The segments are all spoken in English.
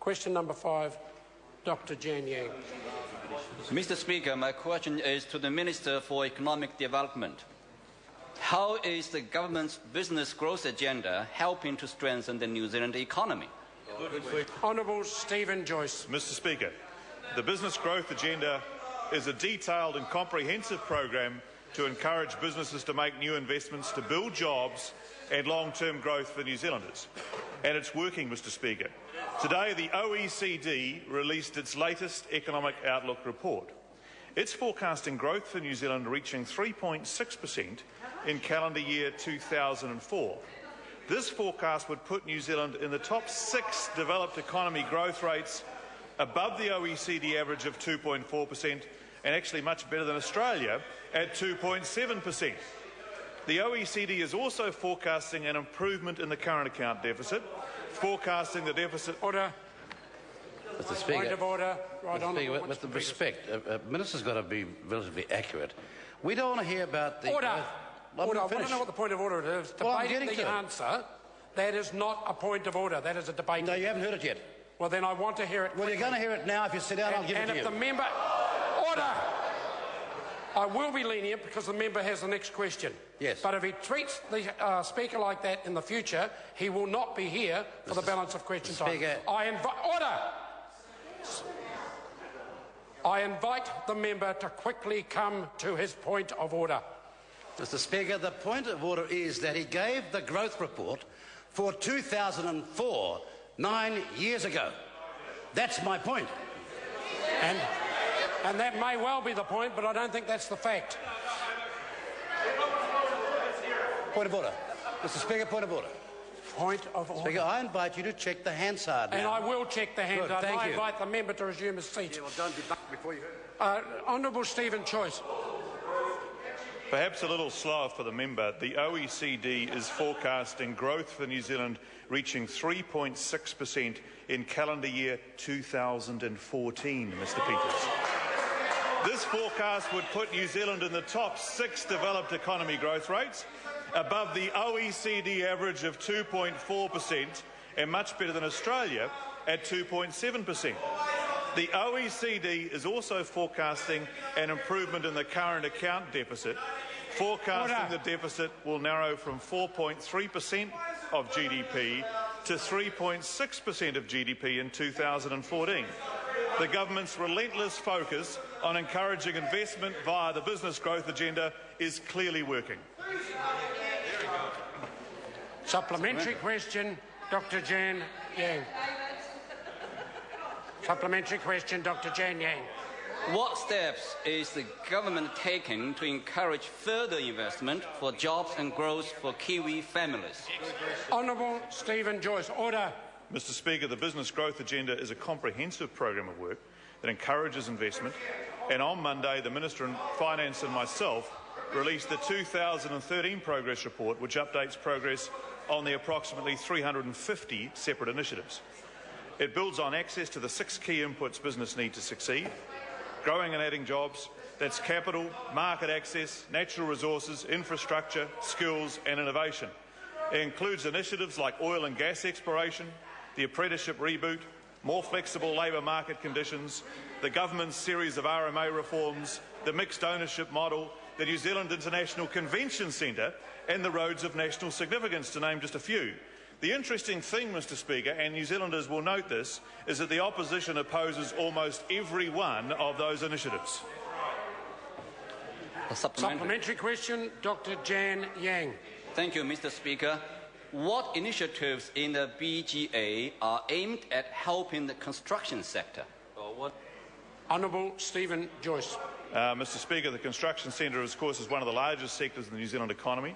Question number 5, Dr. Jian. Mr. Speaker, my question is to the Minister for Economic Development. How is the government's business growth agenda helping to strengthen the New Zealand economy? Honourable Stephen Joyce. Mr. Speaker, the business growth agenda is a detailed and comprehensive program to encourage businesses to make new investments to build jobs and long-term growth for New Zealanders. And it's working, Mr. Speaker. Today, the OECD released its latest economic outlook report. It's forecasting growth for New Zealand reaching 3.6% in calendar year 2004. This forecast would put New Zealand in the top 6 developed economy growth rates, above the OECD average of 2.4%, and actually much better than Australia at 2.7%. The OECD is also forecasting an improvement in the current account deficit, forecasting the deficit... Order. Mr. Speaker, point of order. Right, Mr. Speaker, with the respect, Minister's got to be relatively accurate. We don't want to hear about the... Order. Order. I want to know what the point of order is. Debating the answer, that is not a point of order. That is a debate. No, you haven't heard it yet. Well, then I want to hear it. Well, you're going to hear it now. If you sit down, I'll give it to you. And if the member... Order! I will be lenient because the member has the next question. Yes. But if he treats the Speaker like that in the future, he will not be here for the balance of question time. Speaker. Order! I invite the member to quickly come to his point of order. Mr. Speaker, the point of order is that he gave the growth report for 2004, 9 years ago. That's my point. And that may well be the point, but I don't think that's the fact. Point of order. Mr. Speaker, point of order. Point of order. Speaker, I invite you to check the Hansard now. And I will check the Hansard. Thank I you. invite the member to resume his seat. Yeah, well, don't debate before you... Honourable Stephen Joyce. Perhaps a little slower for the member. The OECD is forecasting growth for New Zealand reaching 3.6% in calendar year 2014, Mr. Peters. This forecast would put New Zealand in the top 6 developed economy growth rates, above the OECD average of 2.4% and much better than Australia at 2.7%. The OECD is also forecasting an improvement in the current account deficit, forecasting the deficit will narrow from 4.3% of GDP to 3.6% of GDP in 2014. The government's relentless focus on encouraging investment via the business growth agenda is clearly working. Supplementary question, Dr. Jian. Supplementary question, Dr. Jian. What steps is the government taking to encourage further investment for jobs and growth for Kiwi families? Honourable Stephen Joyce. Order. Mr. Speaker, the business growth agenda is a comprehensive program of work that encourages investment, and on Monday the Minister of Finance and myself released the 2013 progress report, which updates progress on the approximately 350 separate initiatives. It builds on access to the 6 key inputs business need to succeed: growing and adding jobs, that's capital, market access, natural resources, infrastructure, skills and innovation. It includes initiatives like oil and gas exploration, the apprenticeship reboot, more flexible labour market conditions, the government's series of RMA reforms, the mixed ownership model, the New Zealand International Convention Centre and the roads of national significance, to name just a few. The interesting thing, Mr. Speaker, and New Zealanders will note this, is that the opposition opposes almost every one of those initiatives. A supplementary question, Dr. Jian. Thank you, Mr. Speaker. What initiatives in the BGA are aimed at helping the construction sector? Honourable Stephen Joyce. Mr. Speaker, the construction sector, of course, is one of the largest sectors in the New Zealand economy.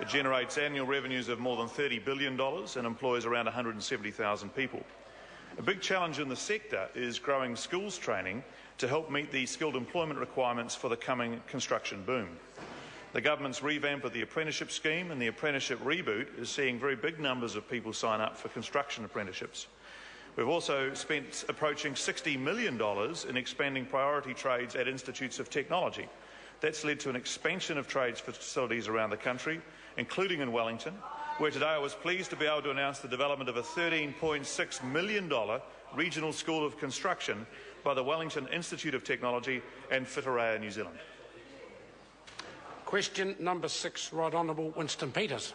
It generates annual revenues of more than $30 billion and employs around 170,000 people. A big challenge in the sector is growing skills training to help meet the skilled employment requirements for the coming construction boom. The government's revamp of the apprenticeship scheme and the apprenticeship reboot is seeing very big numbers of people sign up for construction apprenticeships. We've also spent approaching $60 million in expanding priority trades at institutes of technology. That's led to an expansion of trades facilities around the country, including in Wellington, where today I was pleased to be able to announce the development of a $13.6 million regional school of construction by the Wellington Institute of Technology and Whitireia, New Zealand. Question number 6, Right Honourable Winston Peters.